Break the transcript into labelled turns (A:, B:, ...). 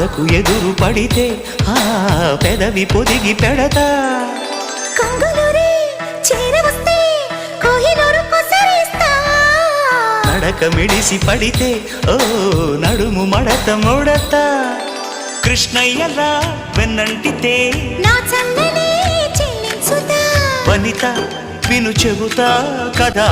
A: పొదకు ఎదురు పడితే ఆ పెదవి పొదిగి పెడతా నడక మిడిసి పడితే ఓ నడుము మడత ముడత కృష్ణయ్యలా వెన్నంటితే వనిత విను చెబుతా కదా